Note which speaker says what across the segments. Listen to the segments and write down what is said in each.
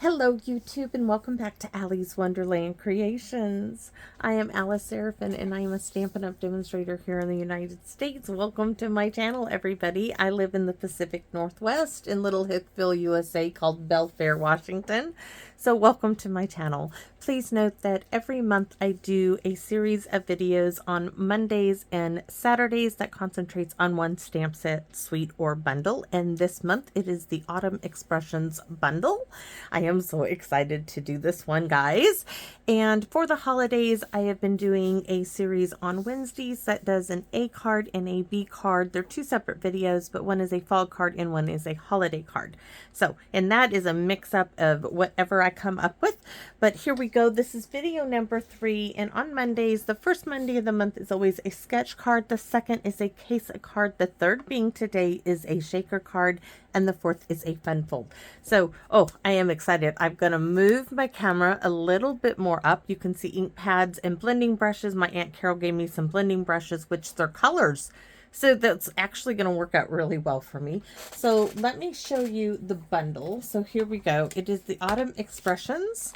Speaker 1: Hello YouTube and welcome back to Allie's Wonderland Creations. I am Alice Seraphin and I am a Stampin' Up! Demonstrator here in the United States. Welcome to my channel, everybody. I live in the Pacific Northwest in Little Hickville, USA, called Belfair, Washington. So welcome to my channel. Please note that every month I do a series of videos on Mondays and Saturdays that concentrates on one stamp set, suite, or bundle. And this month it is the Autumn Expressions bundle. I am so excited to do this one, guys. And for the holidays, I have been doing a series on Wednesdays that does an A card and a B card. They're two separate videos, but one is a fall card and one is a holiday card. So, and that is a mix-up of whatever I come up with. But here we go. This is video number 3. And on Mondays, the first Monday of the month is always a sketch card. The second is a case card. The third, being today, is a shaker card. And the fourth is a fun fold. So, I am excited. I'm going to move my camera a little bit more up. You can see ink pads and blending brushes. My Aunt Carol gave me some blending brushes, which they're colors. So that's actually going to work out really well for me. So let me show you the bundle. So here we go. It is the Autumn Expressions.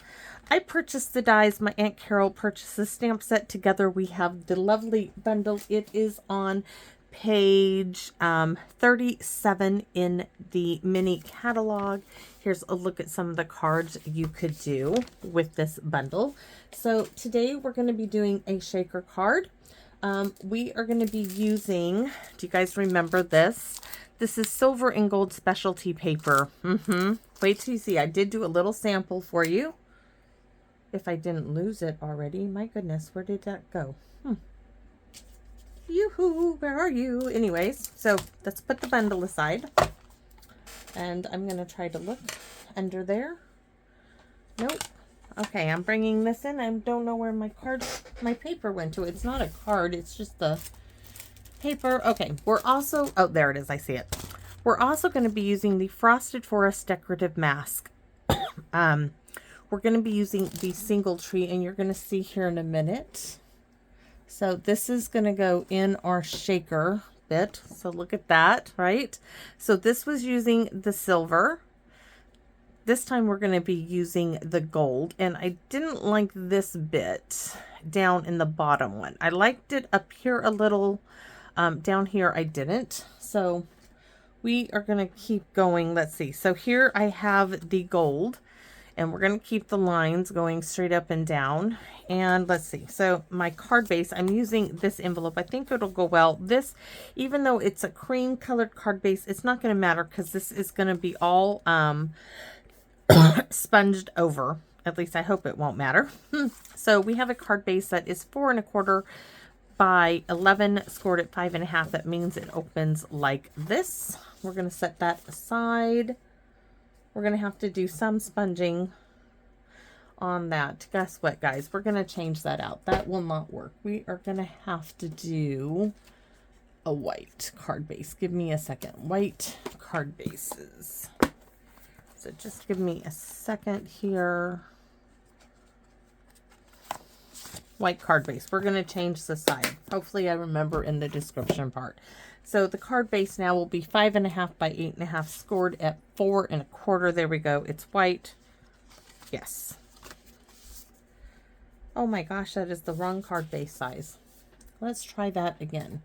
Speaker 1: I purchased the dies. My Aunt Carol purchased the stamp set. Together we have the lovely bundle. It is on page 37 in the mini catalog. Here's a look at some of the cards you could do with this bundle. So today we're going to be doing a shaker card. We are going to be using, do you guys remember this? This is silver and gold specialty paper. Wait till you see. I did do a little sample for you. If I didn't lose it already. My goodness, where did that go? Yoo-hoo, where are you? Anyways, so let's put the bundle aside. And I'm going to try to look under there. Nope. Okay, I'm bringing this in. I don't know where my paper went to. It's not a card. It's just the paper. Okay, we're also, oh, there it is. I see it. We're also going to be using the Frosted Forest Decorative Mask. We're going to be using the single tree, and you're going to see here in a minute. So this is going to go in our shaker bit. So look at that, right? So this was using the silver. This time we're going to be using the gold. And I didn't like this bit down in the bottom one. I liked it up here a little. Down here I didn't. So we are going to keep going. Let's see. So here I have the gold. And we're going to keep the lines going straight up and down. And let's see. So my card base, I'm using this envelope. I think it'll go well. This, even though it's a cream colored card base, it's not going to matter because this is going to be all sponged over. At least I hope it won't matter. So we have a card base that is 4 1/4 by 11, scored at 5 1/2. That means it opens like this. We're going to set that aside. We're going to have to do some sponging on that. Guess what, guys? We're going to change that out. That will not work. We are going to have to do a white card base. Give me a second. White card bases. So just give me a second here. White card base. We're going to change the side. Hopefully I remember in the description part. So the card base now will be 5 1/2 by 8 1/2, scored at 4 1/4. There we go. It's white. Yes. Oh my gosh, that is the wrong card base size. Let's try that again.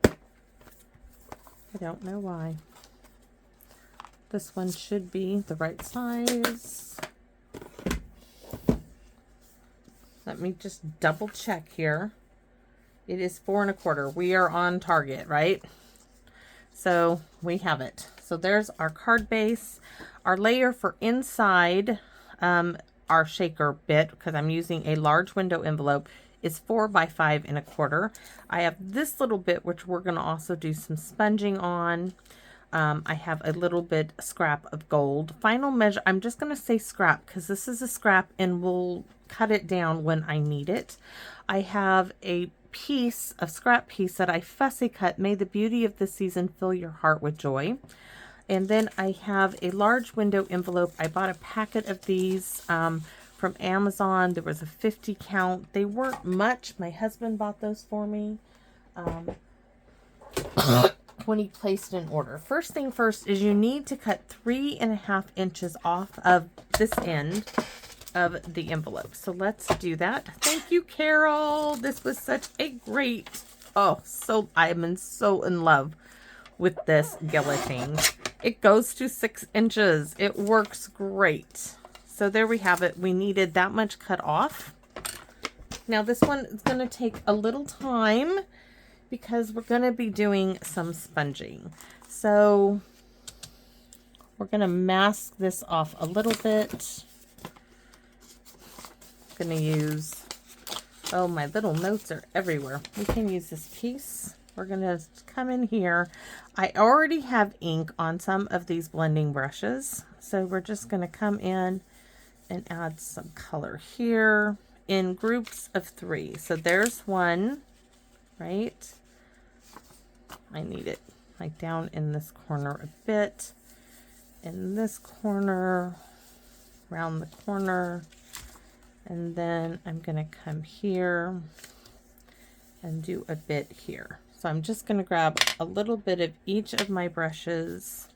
Speaker 1: I don't know why. This one should be the right size. Let me just double check here. It is 4 1/4. We are on target, right? So we have it. So there's our card base. Our layer for inside our shaker bit, because I'm using a large window envelope, is 4 by 5 1/4. I have this little bit, which we're going to also do some sponging on. I have a little bit scrap of gold. Final measure, I'm just going to say scrap because this is a scrap and we'll cut it down when I need it. I have a piece of scrap piece that I fussy cut. May the beauty of this season fill your heart with joy. And then I have a large window envelope. I bought a packet of these from Amazon. There was a 50 count. They weren't much. My husband bought those for me. when you placed an order. First thing first is you need to cut 3.5 inches off of this end of the envelope. So let's do that. Thank you, Carol. This was such a great, I'm so in love with this guillotine. It goes to 6 inches. It works great. So there we have it. We needed that much cut off. Now this one is going to take a little time because we're going to be doing some sponging. So we're going to mask this off a little bit. I'm going to use, my little notes are everywhere. We can use this piece. We're going to come in here. I already have ink on some of these blending brushes. So we're just going to come in and add some color here in groups of 3. So there's one, right? I need it like down in this corner a bit. In this corner, around the corner. And then I'm going to come here and do a bit here. So I'm just going to grab a little bit of each of my brushes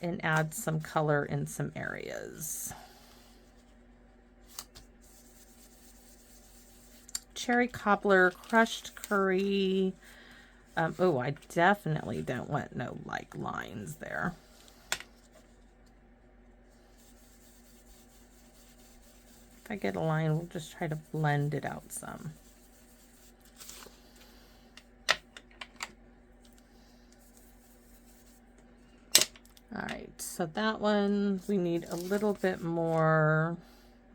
Speaker 1: and add some color in some areas. Cherry Cobbler, crushed curry. I definitely don't want no like lines there. If I get a line, we'll just try to blend it out some. All right, so that one, we need a little bit more,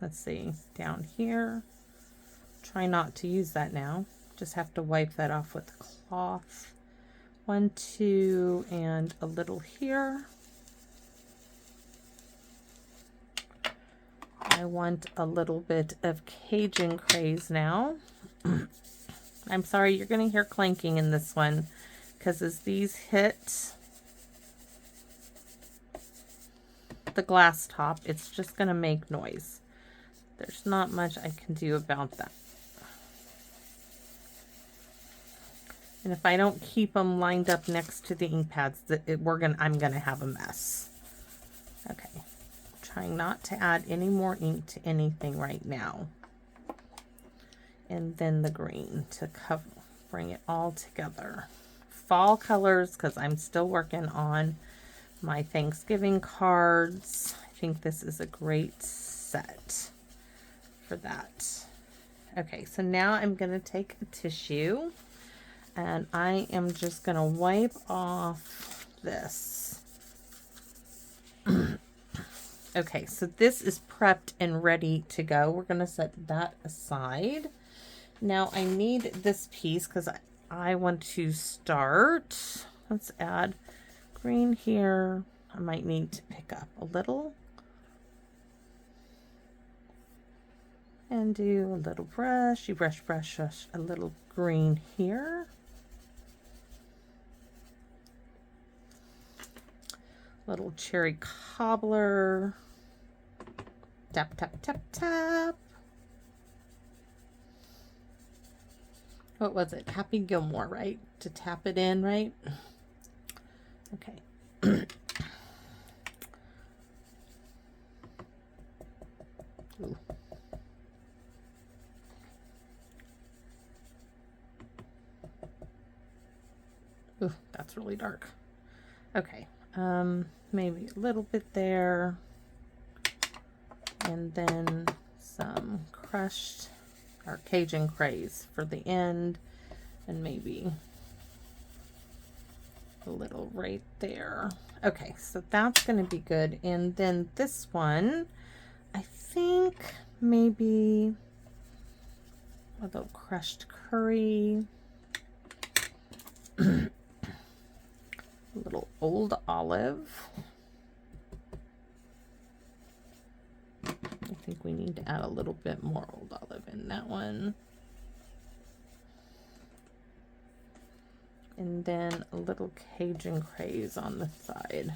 Speaker 1: let's see, down here. Try not to use that now. Just have to wipe that off with a cloth. 1, 2, and a little here. I want a little bit of Cajun Craze now. I'm sorry, you're going to hear clanking in this one because as these hit the glass top, it's just going to make noise. There's not much I can do about that. And if I don't keep them lined up next to the ink pads, I'm gonna have a mess. Okay, trying not to add any more ink to anything right now. And then the green to bring it all together. Fall colors, because I'm still working on my Thanksgiving cards. I think this is a great set for that. Okay, so now I'm gonna take a tissue. And I am just going to wipe off this. Okay, so this is prepped and ready to go. We're going to set that aside. Now I need this piece because I want to start. Let's add green here. I might need to pick up a little. And do a little brush. You brush a little green here. Little cherry cobbler. Tap, tap, tap, tap. What was it? Happy Gilmore, right? To tap it in, right? Okay. Ooh. Ooh, that's really dark. Okay. Maybe a little bit there, and then some crushed or Cajun Craze for the end, and maybe a little right there. Okay, so that's going to be good. And then this one, I think maybe a little crushed curry. A little old olive. I think we need to add a little bit more old olive in that one. And then a little Cajun Craze on the side.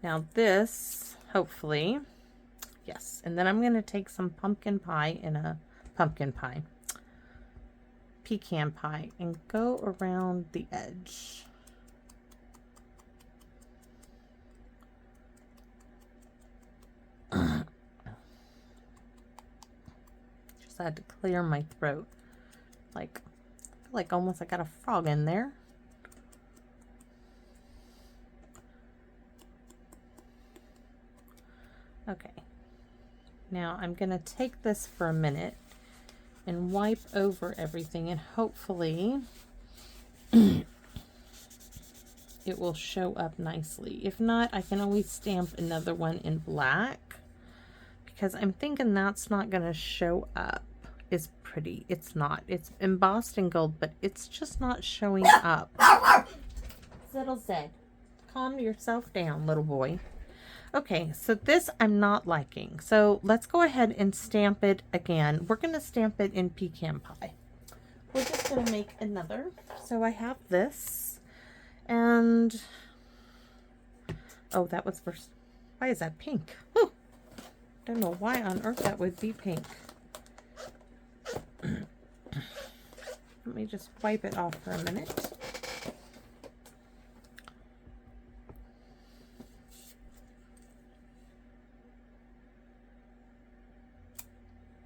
Speaker 1: Now this, hopefully, yes. And then I'm going to take some pumpkin pie in a pumpkin pie. Pecan Pie and go around the edge. Just had to clear my throat. Like almost I got a frog in there. Okay. Now I'm going to take this for a minute and wipe over everything, and hopefully it will show up nicely. If not, I can always stamp another one in black, because I'm thinking that's not going to show up as pretty. It's not. It's embossed in gold, but it's just not showing up. Settle said, calm yourself down, little boy. Okay, so this I'm not liking. So let's go ahead and stamp it again. We're going to stamp it in Pecan Pie. We're just going to make another. So I have this. And, oh, that was first. Why is that pink? Whew. Don't know why on earth that would be pink. Let me just wipe it off for a minute.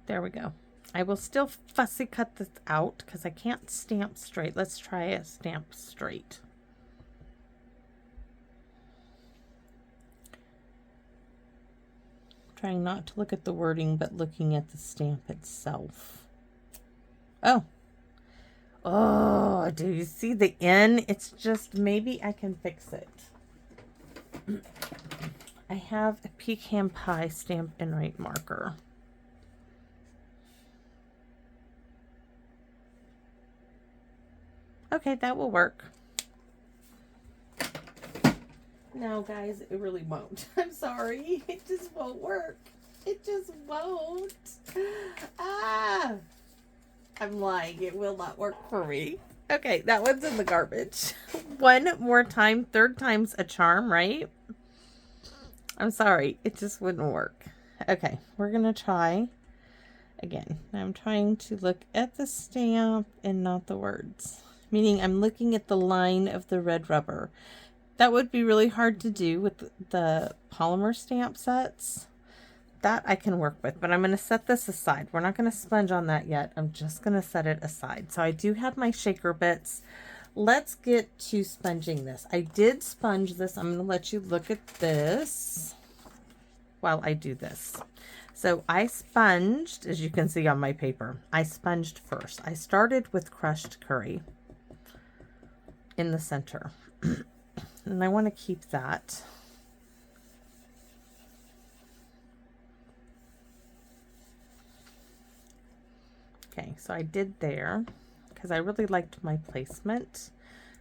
Speaker 1: There we go. I will still fussy cut this out because I can't stamp straight. Let's try a stamp straight. Trying not to look at the wording, but looking at the stamp itself. Oh. Oh, do you see the N? It's just, maybe I can fix it. I have a Pecan Pie Stampin' Up marker. Okay, that will work. No, guys, it really won't. I'm sorry. It just won't work. It just won't. Ah! I'm lying. It will not work for me. Okay, that one's in the garbage. One more time. Third time's a charm, right? I'm sorry. It just wouldn't work. Okay, we're going to try again. I'm trying to look at the stamp and not the words. Meaning I'm looking at the line of the red rubber. That would be really hard to do with the polymer stamp sets. That I can work with, but I'm going to set this aside. We're not going to sponge on that yet. I'm just going to set it aside. So I do have my shaker bits. Let's get to sponging this. I did sponge this. I'm going to let you look at this while I do this. So I sponged, as you can see on my paper, I sponged first. I started with crushed curry in the center. And I want to keep that. Okay, so I did there because I really liked my placement.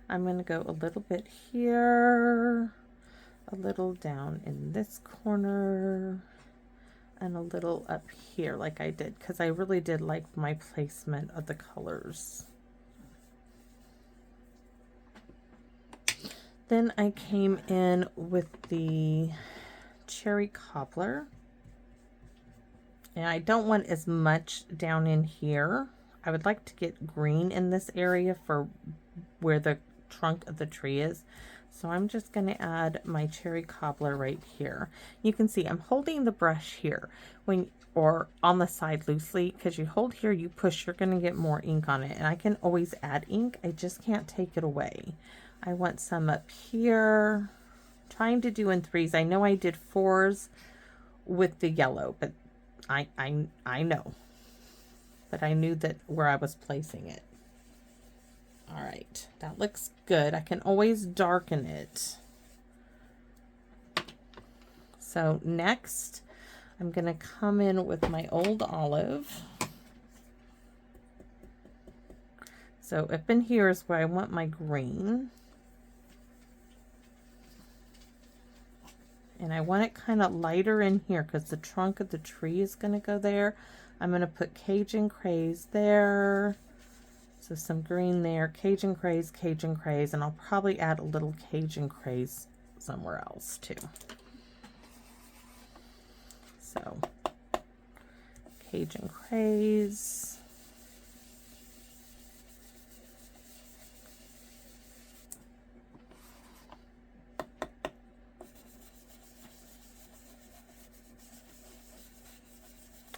Speaker 1: I'm going to go a little bit here, a little down in this corner, and a little up here like I did because I really did like my placement of the colors. Then I came in with the cherry cobbler. And I don't want as much down in here. I would like to get green in this area for where the trunk of the tree is. So I'm just going to add my cherry cobbler right here. You can see I'm holding the brush here or on the side loosely, because you hold here, you push, you're going to get more ink on it. And I can always add ink. I just can't take it away. I want some up here. Trying to do in threes. I know I did fours with the yellow, but I know. But I knew that where I was placing it. All right, that looks good. I can always darken it. So next, I'm going to come in with my old olive. So up in here is where I want my green. And I want it kind of lighter in here because the trunk of the tree is going to go there. I'm going to put Cajun Craze there. So some green there. Cajun Craze, and I'll probably add a little Cajun Craze somewhere else too. So Cajun Craze.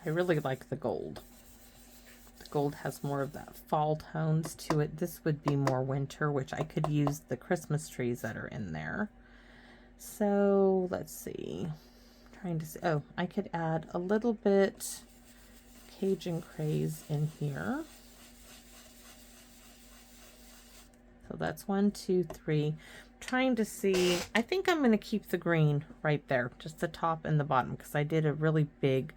Speaker 1: really like the gold. The gold has more of that fall tones to it. This would be more winter, which I could use the Christmas trees that are in there. So let's see. I'm trying to see. Oh, I could add a little bit Cajun Craze in here. So that's 1, 2, 3. I'm trying to see. I think I'm going to keep the green right there, just the top and the bottom, because I did a really big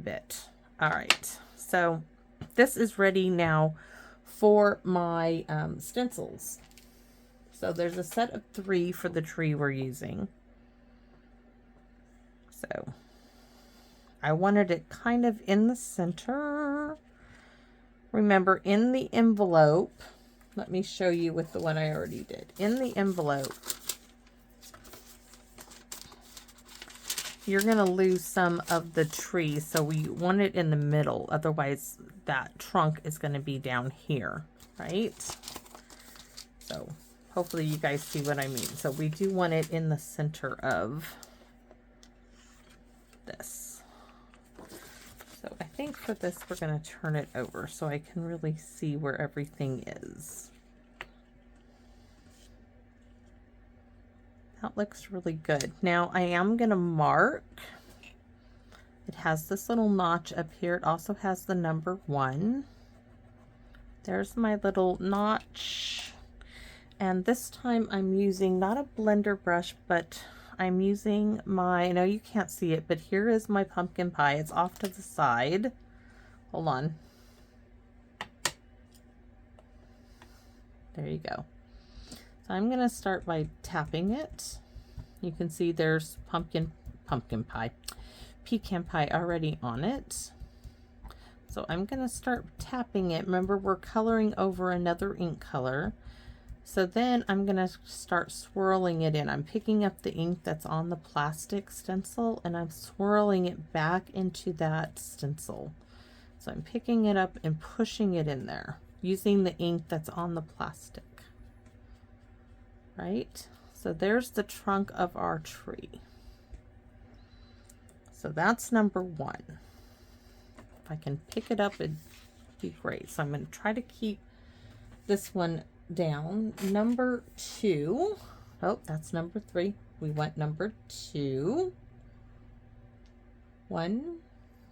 Speaker 1: bit. All right. So this is ready now for my stencils. So there's a set of 3 for the tree we're using. So I wanted it kind of in the center. Remember, in the envelope, let me show you with the one I already did. In the envelope, you're going to lose some of the tree, so we want it in the middle. Otherwise, that trunk is going to be down here, right? So hopefully you guys see what I mean. So we do want it in the center of this. So I think for this, we're going to turn it over so I can really see where everything is. That looks really good. Now I am going to mark. It has this little notch up here. It also has the number 1. There's my little notch. And this time I'm using not a blender brush, but I'm using my, I know you can't see it, but here is my pumpkin pie. It's off to the side. Hold on. There you go. So I'm going to start by tapping it. You can see there's pecan pie already on it. So I'm going to start tapping it. Remember, we're coloring over another ink color. So then I'm going to start swirling it in. I'm picking up the ink that's on the plastic stencil and I'm swirling it back into that stencil. So I'm picking it up and pushing it in there using the ink that's on the plastic. Right? So there's the trunk of our tree. So that's number 1. If I can pick it up, it'd be great. So I'm going to try to keep this one down. Number 2. Oh, that's number 3. We want number 2. 1,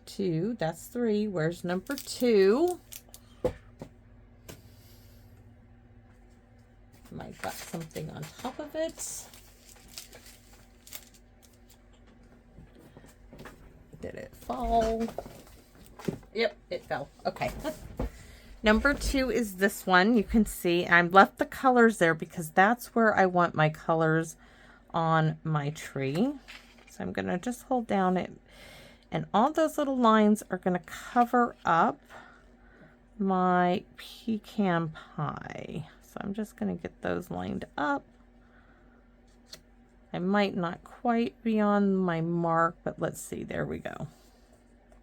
Speaker 1: 2. That's 3. Where's number 2? Might got something on top of it. Did it fall? Yep, it fell. Okay. Number 2 is this one. You can see I left the colors there because that's where I want my colors on my tree. So I'm going to just hold down it. And all those little lines are going to cover up my pecan pie. So I'm just going to get those lined up. I might not quite be on my mark, but let's see. There we go.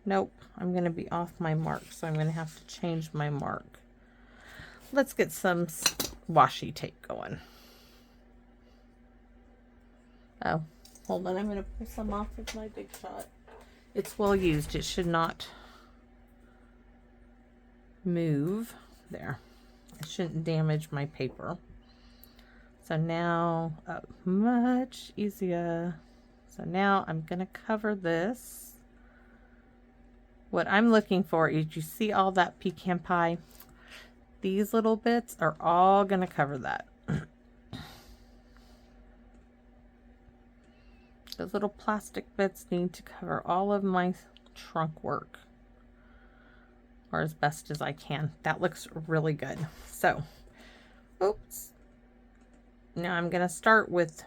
Speaker 1: Nope, I'm going to be off my mark, so I'm going to have to change my mark. Let's get some washi tape going. Oh, hold on. I'm going to pull some off with my Big Shot. It's well used. It should not move. There. It shouldn't damage my paper. So now, much easier. So now I'm going to cover this. What I'm looking for is, you see all that pecan pie? These little bits are all going to cover that. Those little plastic bits need to cover all of my trunk work, or as best as I can. That looks really good. So, oops. Now I'm going to start with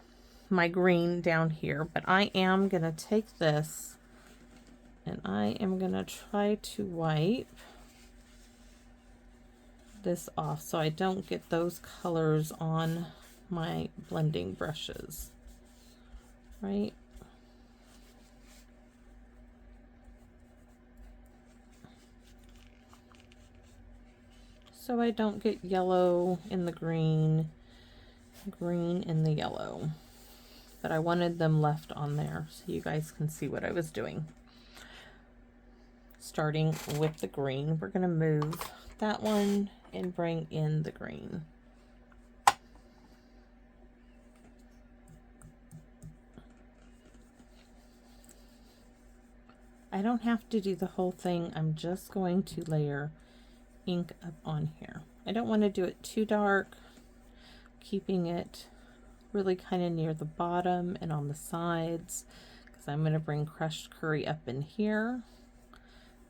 Speaker 1: my green down here, but I am going to take this and I am going to try to wipe this off so I don't get those colors on my blending brushes. Right? So I don't get yellow in the green, green in the yellow. But I wanted them left on there so you guys can see what I was doing. starting with the green. We're going to move that one and bring in the green. I don't have to do the whole thing. I'm just going to layer ink up on here. I don't want to do it too dark, keeping it really kind of near the bottom and on the sides, because I'm going to bring crushed curry up in here.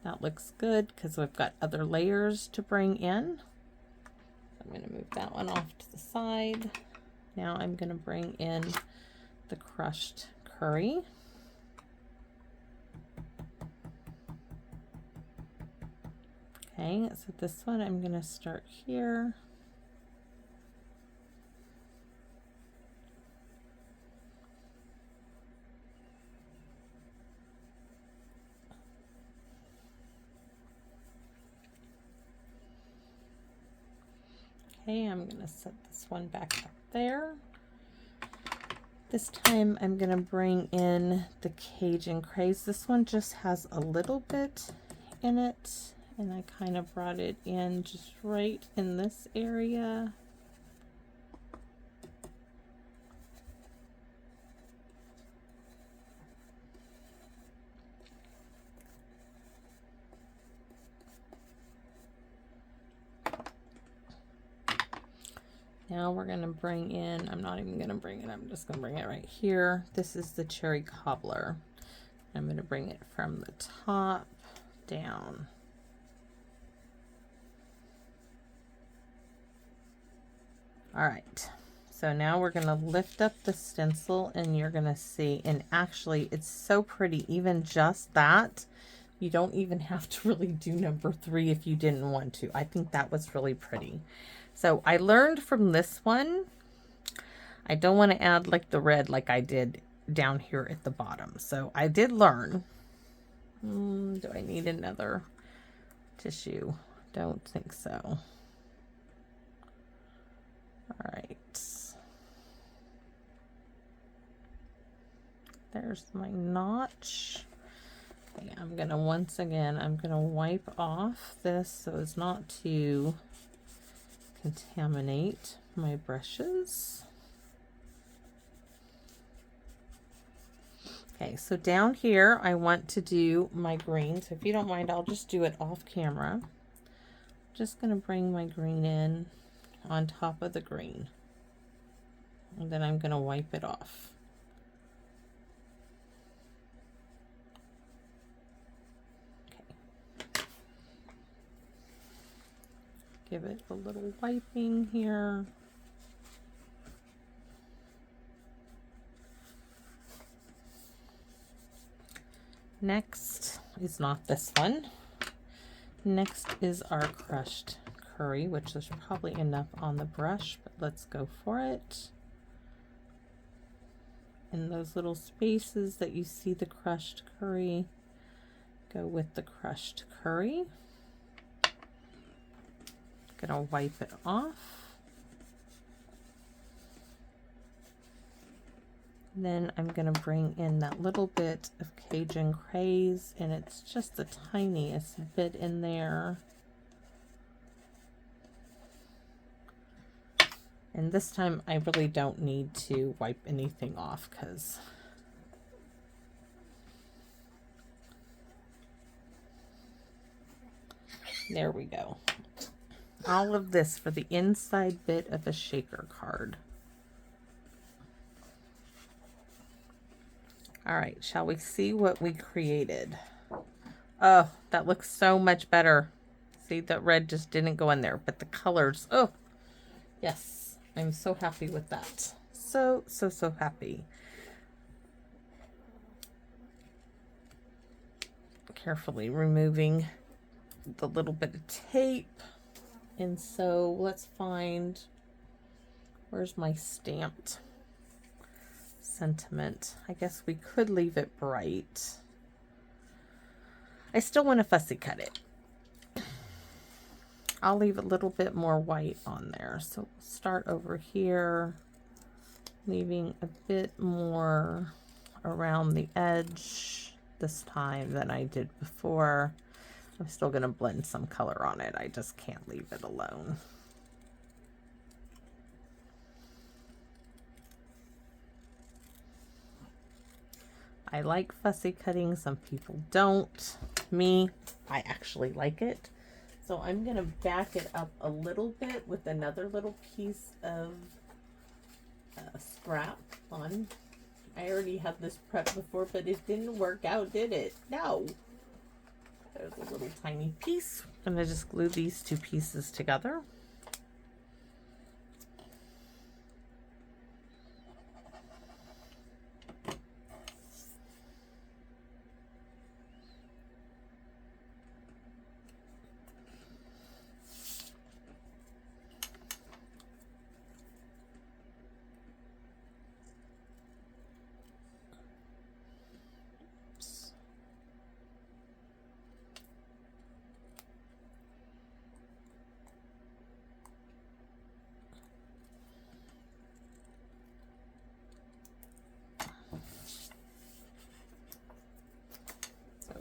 Speaker 1: That looks good because we've got other layers to bring in. I'm going to move that one off to the side. Now I'm going to bring in the crushed curry. Okay, so this one I'm going to start here. Okay, I'm going to set this one back up there. This time I'm going to bring in the Cajun Craze. This one just has a little bit in it, and I kind of brought it in just right in this area. Now we're going to bring in, I'm not even going to bring it, I'm just going to bring it right here. This is the cherry cobbler. I'm going to bring it from the top down. All right, so now we're going to lift up the stencil and you're going to see, and actually it's so pretty, even just that. You don't even have to really do number 3 if you didn't want to. I think that was really pretty. So I learned from this one, I don't want to add like the red like I did down here at the bottom. So I did learn. Do I need another tissue? Don't think so. All right. There's my notch. Okay, I'm going to once again, I'm going to wipe off this so as not to contaminate my brushes. Okay, so down here I want to do my green. So if you don't mind, I'll just do it off camera. Just going to bring my green in on top of the green. And then I'm going to wipe it off. Give it a little wiping here. Next is not this one. Next is our crushed curry, which is probably enough on the brush, but let's go for it. In those little spaces that you see the crushed curry, go with the crushed curry. Gonna wipe it off. Then I'm gonna bring in that little bit of Cajun Craze, and it's just the tiniest bit in there. And this time I really don't need to wipe anything off because there we go. All of this for the inside bit of a shaker card. All right, shall we see what we created? Oh, that looks so much better. See, that red just didn't go in there, but the colors, oh, yes, I'm so happy with that. So happy. Carefully removing the little bit of tape. And so let's find, where's my stamped sentiment? I guess we could leave it bright. I still want to fussy cut it. I'll leave a little bit more white on there. So we'll start over here, leaving a bit more around the edge this time than I did before. I'm still going to blend some color on it. I just can't leave it alone. I like fussy cutting. Some people don't. Me, I actually like it. So I'm going to back it up a little bit with another little piece of scrap on. I already had this prepped before, but it didn't work out, did it? No. There's a little tiny piece. I'm going to just glue these two pieces together.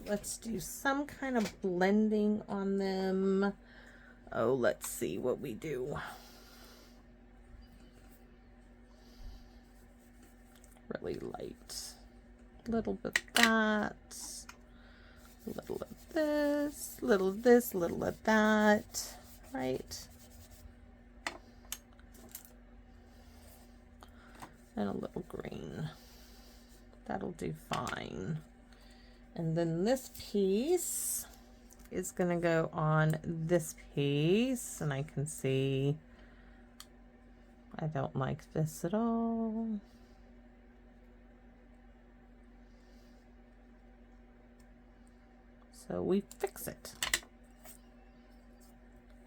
Speaker 1: Let's do some kind of blending on them. Oh, let's see what we do. Really light. A little bit of that. A little of this. A little of this. A little of that. Right? And a little green. That'll do fine. And then this piece is going to go on this piece, and I can see I don't like this at all. So we fix it.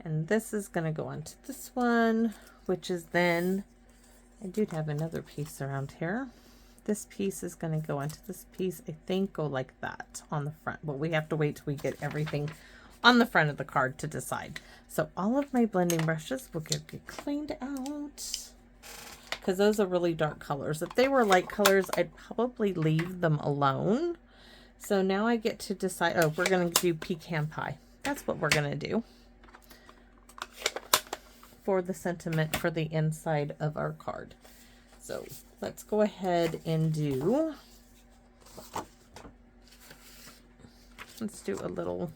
Speaker 1: And this is going to go onto this one, which is then, I do have another piece around here. This piece is going to go onto this piece, I think, go like that on the front, but we have to wait till we get everything on the front of the card to decide. So all of my blending brushes will get cleaned out because those are really dark colors. If they were light colors, I'd probably leave them alone. So now I get to decide, oh, we're going to do Pecan Pie. That's what we're going to do for the sentiment for the inside of our card. So let's go ahead and do, let's do a little,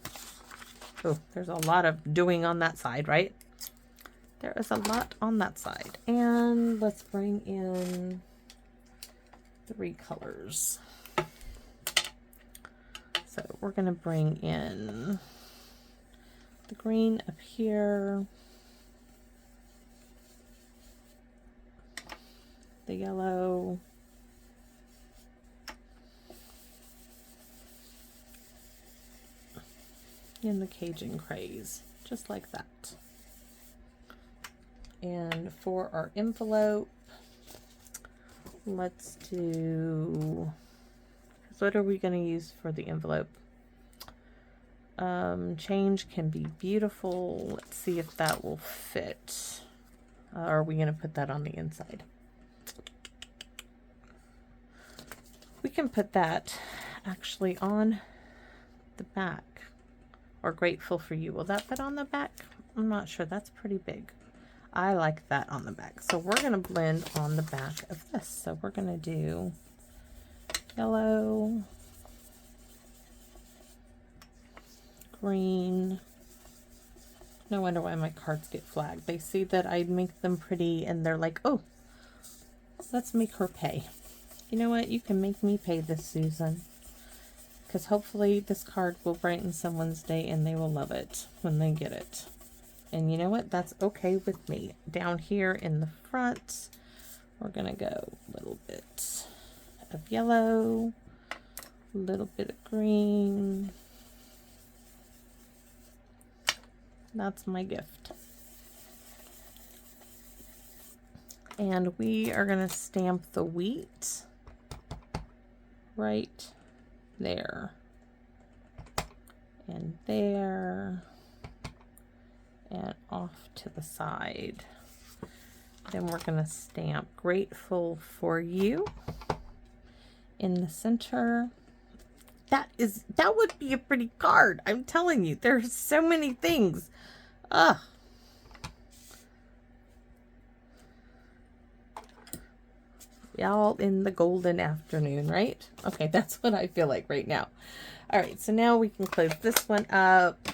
Speaker 1: oh, there's a lot of doing on that side, right? There is a lot on that side. And let's bring in 3 colors. So we're going to bring in the green up here, the yellow, and the Cajun Craze, just like that. And for our envelope, let's do, what are we going to use for the envelope? Change can be beautiful. Let's see if that will fit. Are we going to put that on the inside? We can put that actually on the back, or grateful for you. Will that fit on the back? I'm not sure. That's pretty big. I like that on the back. So we're going to blend on the back of this. So we're going to do yellow, green. No wonder why my cards get flagged. They see that I make them pretty and they're like, oh, let's make her pay. You know what? You can make me pay this, Susan. Because hopefully this card will brighten someone's day and they will love it when they get it. And you know what? That's okay with me. Down here in the front, we're going to go a little bit of yellow, a little bit of green. That's my gift. And we are going to stamp the wheat right there and there and off to the side. Then we're going to stamp grateful for you in the center that would be a pretty card. I'm telling you, there's so many things. Ugh. Y'all in the golden afternoon, right? Okay, that's what I feel like right now. All right, so now we can close this one up.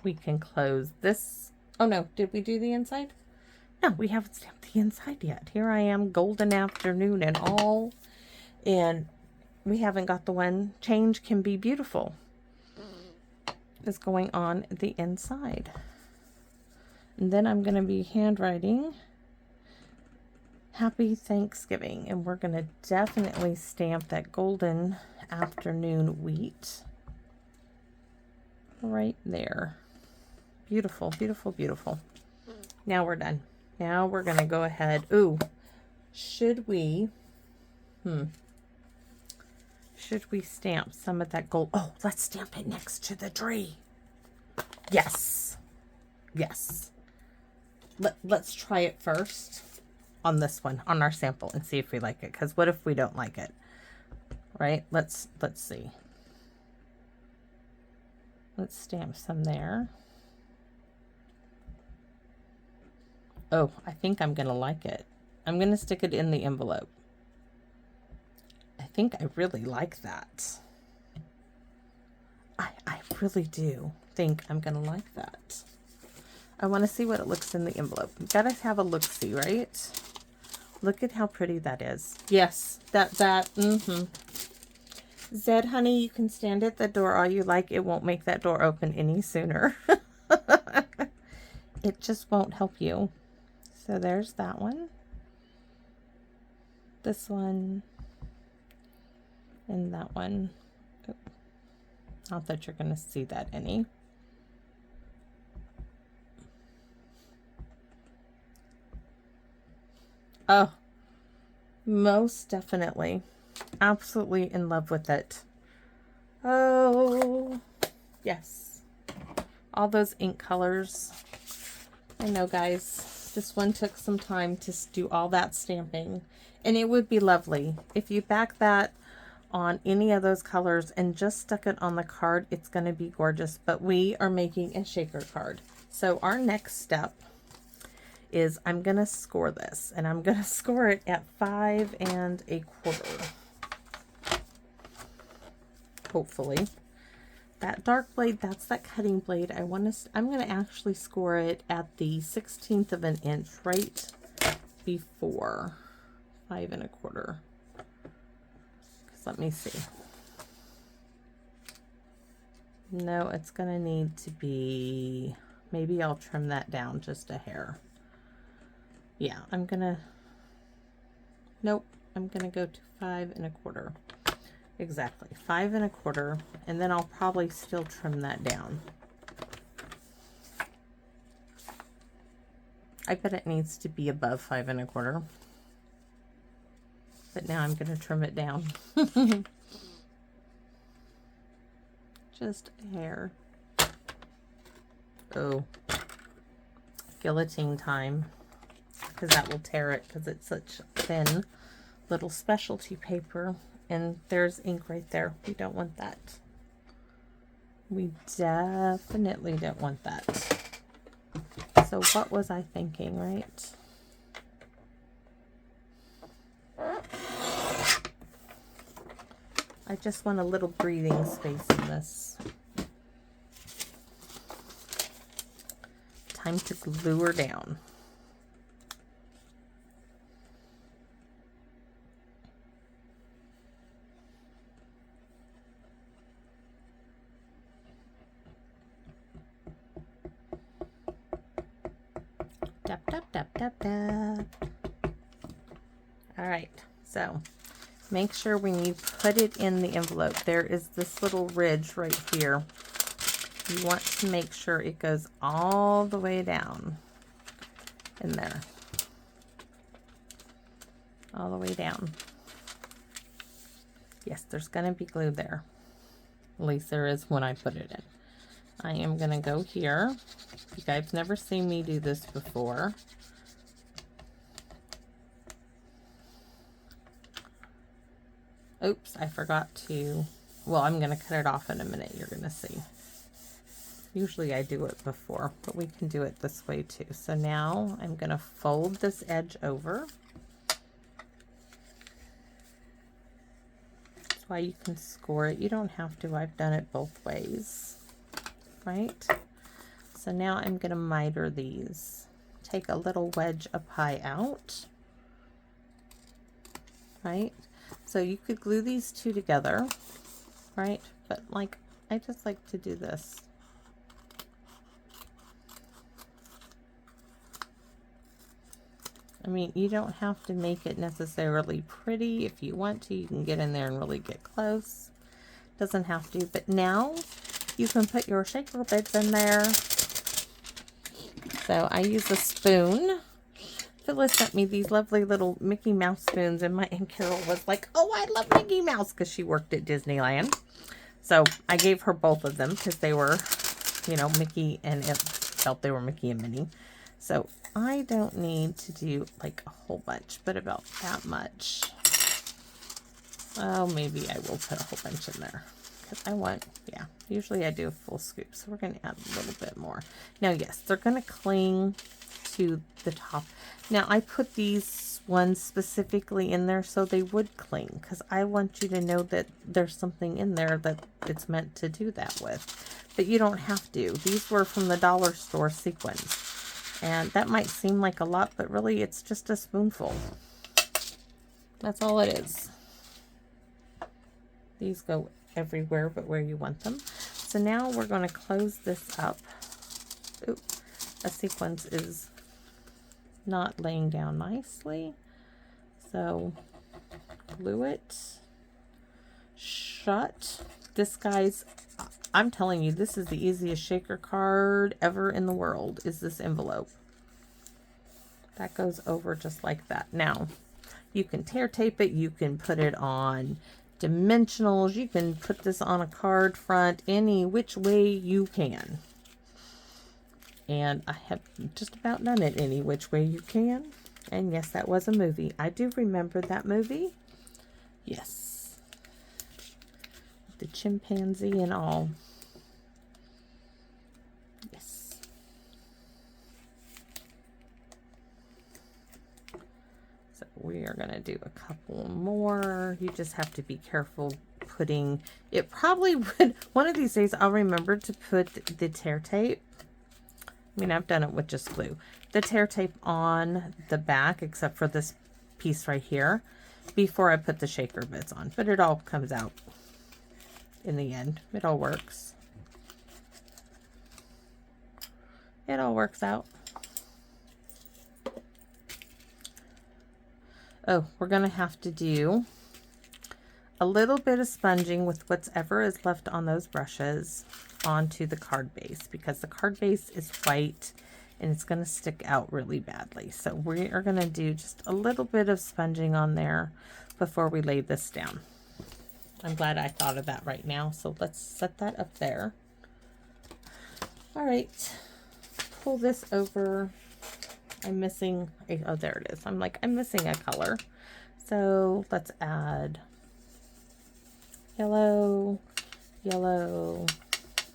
Speaker 1: We can close this. Oh no, did we do the inside? No, we haven't stamped the inside yet. Here I am, golden afternoon and all. And we haven't got the one, change can be beautiful, is going on the inside. And then I'm going to be handwriting Happy Thanksgiving. And we're going to definitely stamp that golden afternoon wheat right there. Beautiful, beautiful, beautiful. Now we're done. Now we're going to go ahead. Ooh, should we, should we stamp some of that gold? Oh, let's stamp it next to the tree. Yes. Yes. Let's try it first on this one, on our sample, and see if we like it. Because what if we don't like it? Right? Let's see. Let's stamp some there. Oh, I think I'm going to like it. I'm going to stick it in the envelope. I think I really like that. I really do think I'm going to like that. I want to see what it looks in the envelope. You've got to have a look-see, right? Look at how pretty that is. Yes, Zed, honey, you can stand at the door all you like. It won't make that door open any sooner. It just won't help you. So there's that one. This one. And that one. Oh, not that you're going to see that any. Oh, most definitely. Absolutely in love with it. Oh, yes. All those ink colors. I know, guys. This one took some time to do all that stamping. And it would be lovely. If you back that on any of those colors and just stuck it on the card, it's going to be gorgeous. But we are making a shaker card. So our next step is I'm going to score this. And I'm going to score it at 5 1/4. Hopefully. That dark blade, that's that cutting blade. I'm going to actually score it at the 1/16 of an inch, right before 5 1/4. Because let me see. No, it's going to need to be, maybe I'll trim that down just a hair. Yeah, I'm going to, nope, I'm going to go to 5 1/4. Exactly, 5 1/4, and then I'll probably still trim that down. I bet it needs to be above 5 1/4, but now I'm going to trim it down. Just a hair. Oh, guillotine time, because that will tear it because it's such thin little specialty paper. And there's ink right there. We don't want that. We definitely don't want that. So what was I thinking, right? I just want a little breathing space in this. Time to glue her down. Tap, tap, tap, tap, tap. All right, so make sure when you put it in the envelope, there is this little ridge right here. You want to make sure it goes all the way down in there. All the way down. Yes, there's going to be glue there. At least there is when I put it in. I am going to go here. You guys never seen me do this before. Oops, I forgot to well, I'm going to cut it off in a minute. You're going to see. Usually I do it before, but we can do it this way too. So now I'm going to fold this edge over. That's why you can score it. You don't have to. I've done it both ways, right? So now I'm going to miter these. Take a little wedge of pie out, right? So you could glue these two together, right? But like, I just like to do this. I mean, you don't have to make it necessarily pretty. If you want to, you can get in there and really get close. Doesn't have to, but now you can put your shaker bits in there. So I use a spoon. Phyllis sent me these lovely little Mickey Mouse spoons, and Carol was like, oh, I love Mickey Mouse, because she worked at Disneyland. So I gave her both of them because they were, you know, Mickey, and it felt they were Mickey and Minnie. So I don't need to do like a whole bunch, but about that much. Oh, maybe I will put a whole bunch in there because I want, yeah, usually I do a full scoop. So we're going to add a little bit more. Now, yes, they're going to cling to the top. Now, I put these ones specifically in there so they would cling because I want you to know that there's something in there that it's meant to do that with. But you don't have to. These were from the dollar store sequins. And that might seem like a lot, but really it's just a spoonful. That's all it is. These go everywhere but where you want them. So now we're going to close this up. Ooh, a sequence is not laying down nicely. So glue it shut. This, guys, I'm telling you, this is the easiest shaker card ever in the world, is this envelope. That goes over just like that. Now, you can tear tape it. You can put it on dimensionals. You can put this on a card front, any which way you can. And I have just about done it any which way you can. And yes, that was a movie. I do remember that movie. Yes. The chimpanzee and all. Yes. So we are going to do a couple more. You just have to be careful putting it. Probably would, one of these days I'll remember to put the tear tape. I mean, I've done it with just glue. The tear tape on the back, except for this piece right here, before I put the shaker bits on. But it all comes out in the end. It all works. It all works out. Oh, we're going to have to do a little bit of sponging with whatever is left on those brushes onto the card base, because the card base is white and it's going to stick out really badly. So we are going to do just a little bit of sponging on there before we lay this down. I'm glad I thought of that right now. So let's set that up there. All right, pull this over. I'm missing a, oh, there it is. I'm missing a color. So let's add yellow, yellow.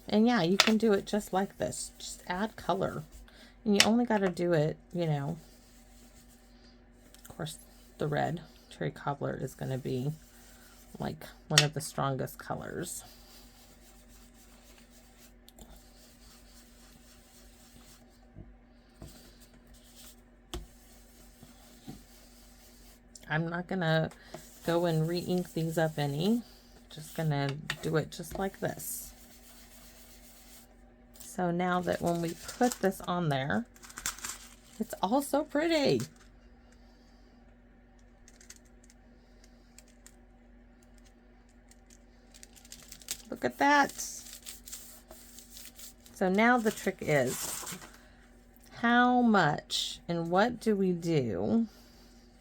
Speaker 1: And yeah, you can do it just like this. Just add color. And you only got to do it, you know. Of course, the red cherry cobbler is going to be like one of the strongest colors. I'm not going to go and re-ink these up any. Just going to do it just like this. So now that when we put this on there, it's all so pretty. Look at that. So now the trick is, how much and what do we do?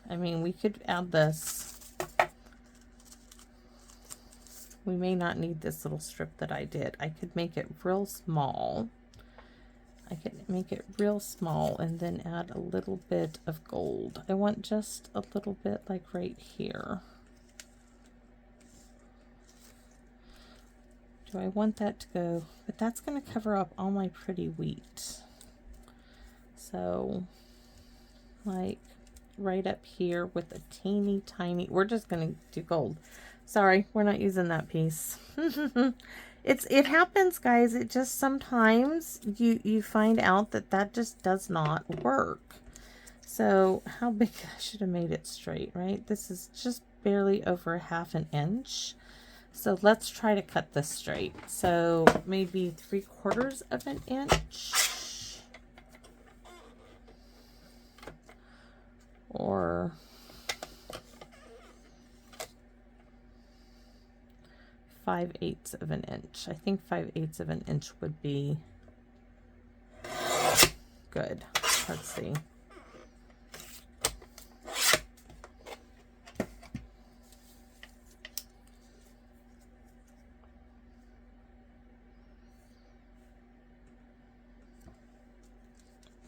Speaker 1: I mean, we could add this. We may not need this little strip that I did. I could make it real small. I could make it real small and then add a little bit of gold. I want just a little bit like right here. do I want that to go? But that's going to cover up all my pretty wheat. So, like, right up here with a teeny tiny, we're just going to do gold. Sorry, we're not using that piece. It happens, guys. It just sometimes you find out that that just does not work. So how big? I should have made it straight, right? This is just barely over 1/2 inch. So let's try to cut this straight. So maybe 3/4 of an inch, or 5/8 of an inch. I think 5/8 of an inch would be good. Let's see.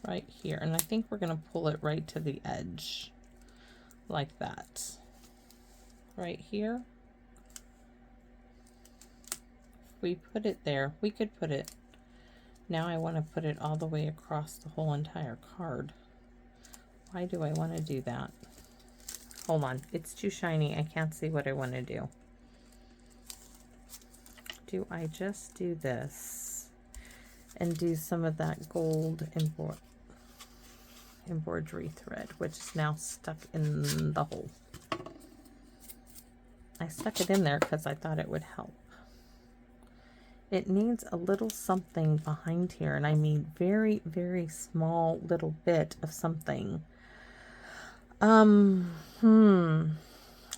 Speaker 1: Right here, and I think we're going to pull it right to the edge like that. Right here. We put it there. We could put it. Now I want to put it all the way across the whole entire card. Why do I want to do that? Hold on. It's too shiny. I can't see what I want to do. Do I just do this and do some of that gold embroidery thread, which is now stuck in the hole? I stuck it in there because I thought it would help. It needs a little something behind here, and I mean very, very small little bit of something.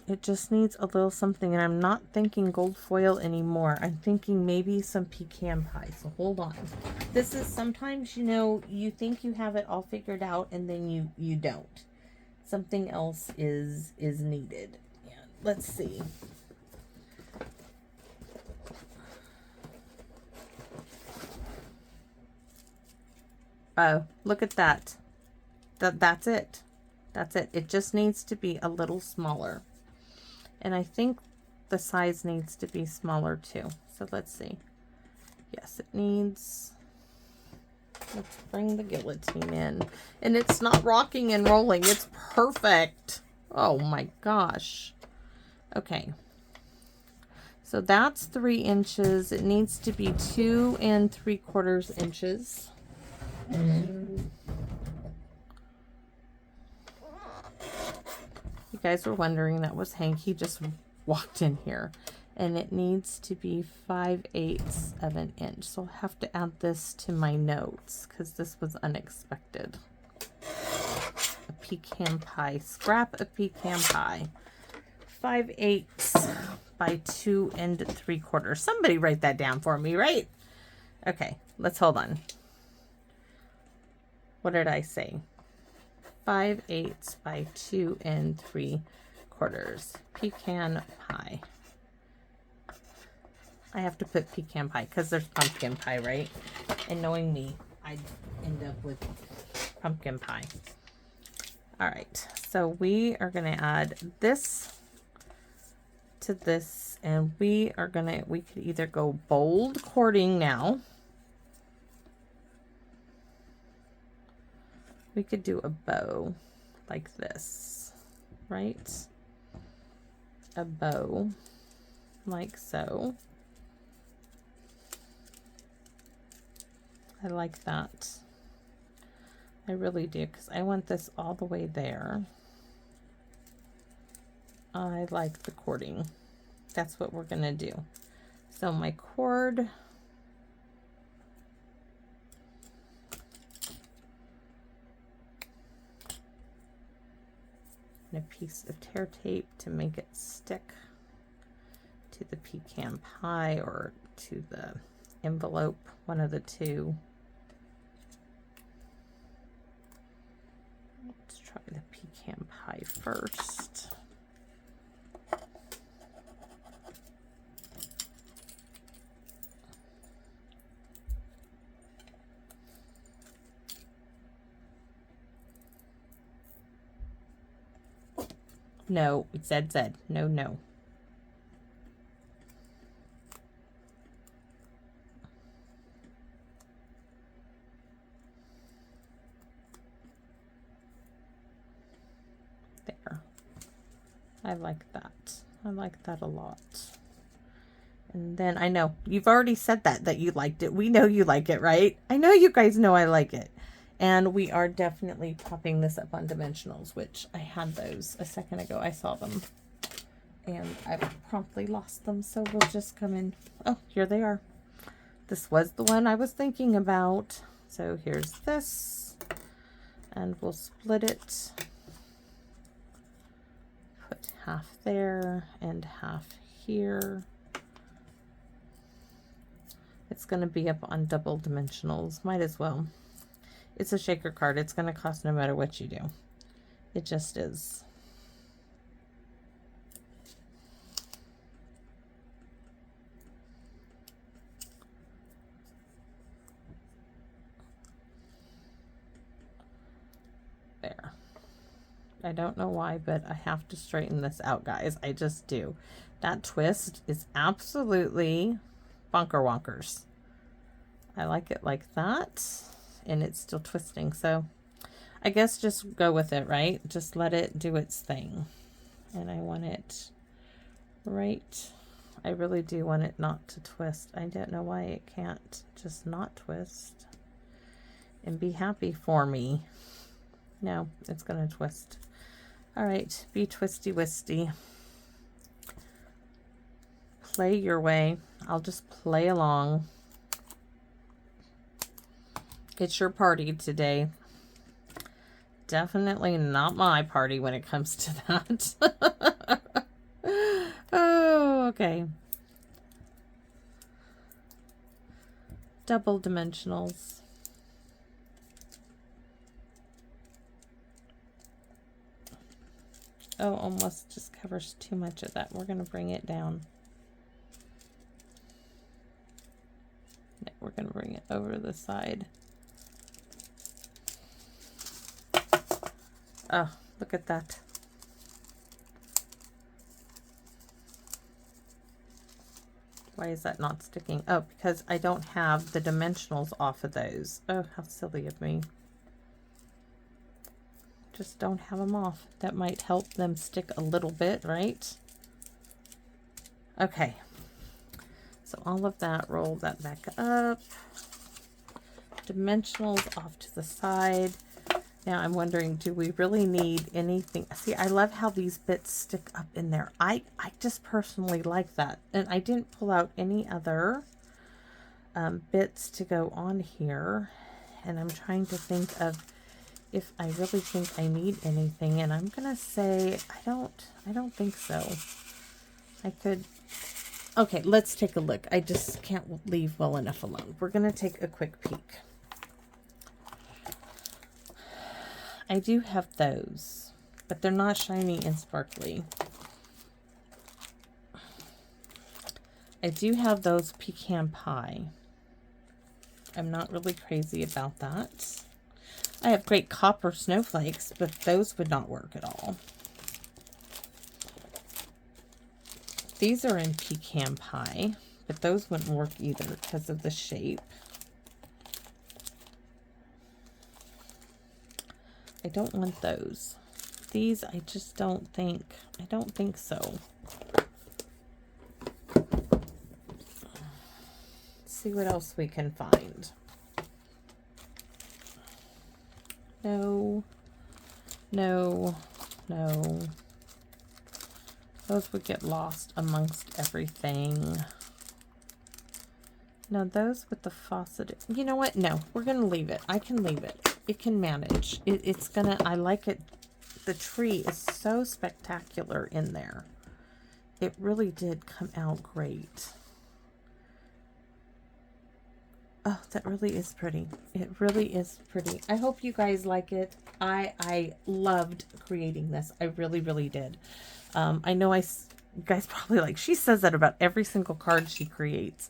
Speaker 1: It just needs a little something, and I'm not thinking gold foil anymore. I'm thinking maybe some pecan pie. So hold on. This is sometimes, you know, you think you have it all figured out, and then you don't. Something else is needed. Yeah, let's see. Oh, look at that. That's it. That's it. It just needs to be a little smaller. And I think the size needs to be smaller too. So let's see. Yes, it needs... Let's bring the guillotine in. And it's not rocking and rolling. It's perfect. Oh my gosh. Okay. So that's 3 inches. It needs to be 2 3/4 inches. You guys were wondering, that was Hank. He just walked in here. And it needs to be 5/8 of an inch. So I'll have to add this to my notes because this was unexpected. A pecan pie. Scrap of pecan pie. 5/8 by 2 3/4. Somebody write that down for me, right? Okay, let's hold on. What did I say? 5/8 by 2 3/4. Pecan pie. I have to put pecan pie because there's pumpkin pie, right? And knowing me, I'd end up with pumpkin pie. All right, so we are going to add this to this, and we could either go bold cording now. We could do a bow like this, right? A bow like so. I like that. I really do, because I want this all the way there. I like the cording. That's what we're going to do. So my cord... and a piece of tear tape to make it stick to the pecan pie or to the envelope, one of the two. Let's try the pecan pie first. No, it said. No, no. I like that. I like that a lot. And then I know you've already said that you liked it. We know you like it, right? I know you guys know I like it. And we are definitely popping this up on dimensionals, which I had those a second ago. I saw them and I promptly lost them. So we'll just come in. Oh, here they are. This was the one I was thinking about. So here's this, and we'll split it. Put half there and half here. It's going to be up on double dimensionals. Might as well. It's a shaker card. It's going to cost no matter what you do. It just is. There. I don't know why, but I have to straighten this out, guys. I just do. That twist is absolutely bonker wonkers. I like it like that, and it's still twisting. So I guess just go with it, right? Just let it do its thing. And I want it right. I really do want it not to twist. I don't know why it can't just not twist and be happy for me. No, it's going to twist. All right, be twisty wisty. Play your way. I'll just play along. It's your party today. Definitely not my party when it comes to that. Oh, okay. Double dimensionals. Oh, almost just covers too much of that. We're going to bring it down. Yeah, we're going to bring it over the side. Oh, look at that. Why is that not sticking? Oh, because I don't have the dimensionals off of those. Oh, how silly of me. Just don't have them off. That might help them stick a little bit, right? Okay. So all of that, roll that back up. Dimensionals off to the side. Now I'm wondering, do we really need anything? See, I love how these bits stick up in there. I just personally like that. And I didn't pull out any other bits to go on here. And I'm trying to think of if I really think I need anything, and I'm gonna say I don't think so. I could. Okay, let's take a look. I just can't leave well enough alone. We're gonna take a quick peek. I do have those, but they're not shiny and sparkly. I do have those Pecan Pie. I'm not really crazy about that. I have great copper snowflakes, but those would not work at all. These are in Pecan Pie, but those wouldn't work either because of the shape. I don't want those. These I just don't think so. Let's see what else we can find. No, no, no. Those would get lost amongst everything. No, those with the faucet. You know what? No, we're going to leave it. I can leave it. It can manage. It's going to, I like it. The tree is so spectacular in there. It really did come out great. Oh, that really is pretty. It really is pretty. I hope you guys like it. I loved creating this. I really, really did. I know you guys probably like, she says that about every single card she creates.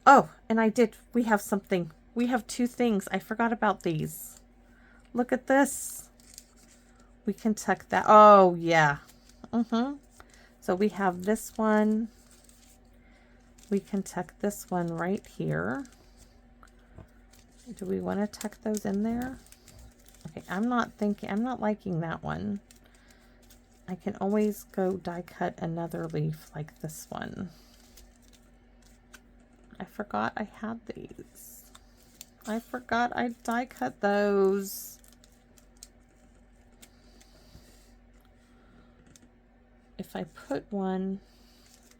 Speaker 1: Oh, and I did. We have something. We have two things. I forgot about these. Look at this. We can tuck that. Oh, yeah. So we have this one. We can tuck this one right here. Do we want to tuck those in there? Okay, I'm not liking that one. I can always go die cut another leaf like this one. I forgot I had these. I forgot I die cut those. If I put one,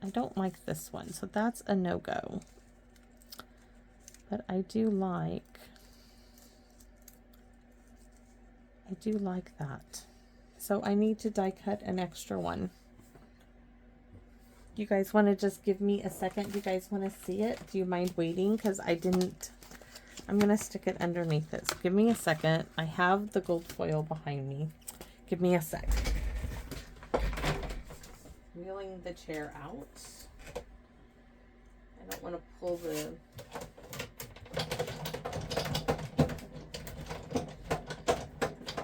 Speaker 1: I don't like this one, so that's a no-go. But I do like that. So I need to die cut an extra one. You guys want to just give me a second? Do you guys want to see it? Do you mind waiting? Because I'm going to stick it underneath it. So give me a second. I have the gold foil behind me. Give me a sec. Wheeling the chair out. I don't want to pull the...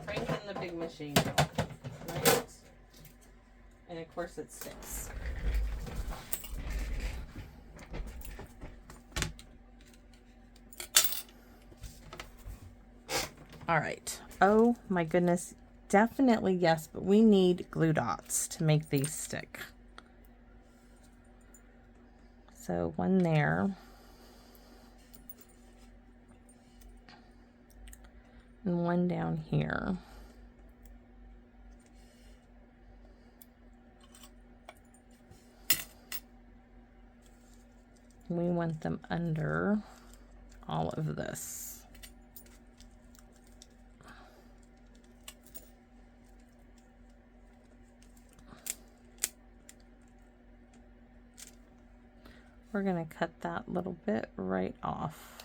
Speaker 1: cranking the big machine out, right? And of course it sticks. All right. Oh my goodness. Definitely yes, but we need glue dots to make these stick. So one there. And one down here. We want them under all of this. We're going to cut that little bit right off.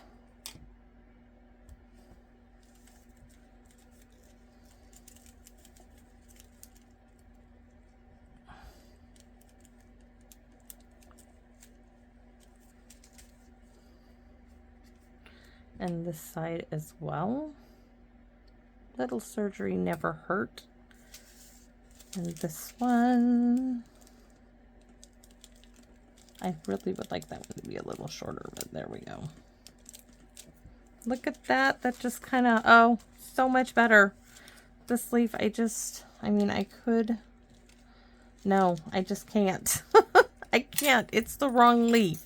Speaker 1: And this side as well. Little surgery never hurt. And this one, I really would like that one to be a little shorter, but there we go. Look at that. That just kind of, oh, so much better. This leaf, I mean, I could, no, I just can't. I can't. It's the wrong leaf.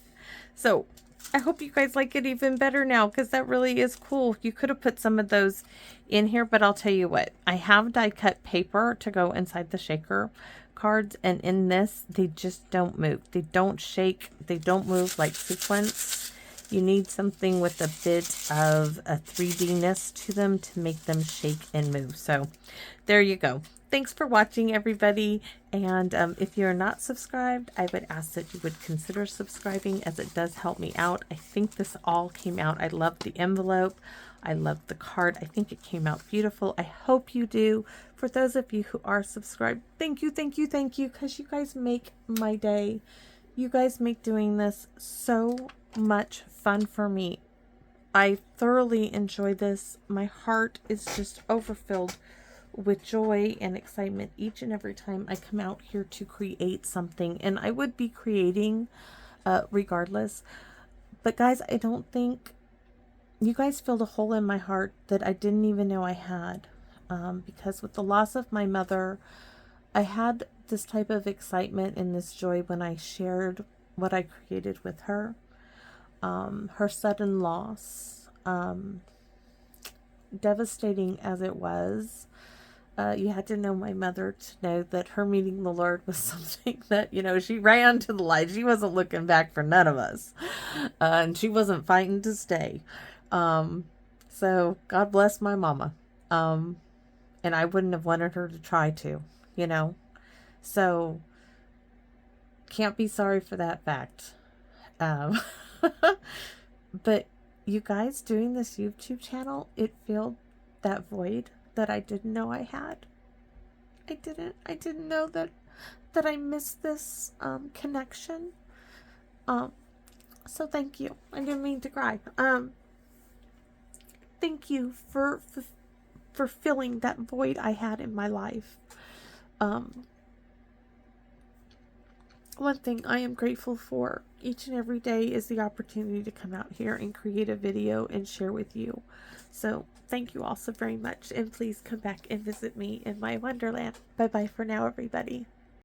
Speaker 1: So I hope you guys like it even better now, because that really is cool. You could have put some of those in here, but I'll tell you what, I have die cut paper to go inside the shaker cards, and in this, they just don't move. They don't shake. They don't move like sequins. You need something with a bit of a 3D-ness to them to make them shake and move. So there you go. Thanks for watching, everybody. And if you're not subscribed, I would ask that you would consider subscribing, as it does help me out. I think this all came out. I love the envelope. I love the card. I think it came out beautiful. I hope you do. For those of you who are subscribed, thank you, thank you, thank you, because you guys make my day. You guys make doing this so much fun for me. I thoroughly enjoy this. My heart is just overfilled with joy and excitement each and every time I come out here to create something. And I would be creating regardless. But guys, I don't think you guys filled a hole in my heart that I didn't even know I had. Because with the loss of my mother, I had this type of excitement and this joy when I shared what I created with her. Her sudden loss, devastating as it was, you had to know my mother to know that her meeting the Lord was something that, you know, she ran to the light. She wasn't looking back for none of us. And she wasn't fighting to stay. So God bless my mama. And I wouldn't have wanted her to try to, you know. So can't be sorry for that fact. But you guys doing this YouTube channel, it filled that void that I didn't know I had. I didn't know that I missed this connection. So thank you. I didn't mean to cry. Thank you for filling that void I had in my life. one thing I am grateful for each and every day is the opportunity to come out here and create a video and share with you. So thank you all so very much, and please come back and visit me in my wonderland. Bye bye for now, everybody.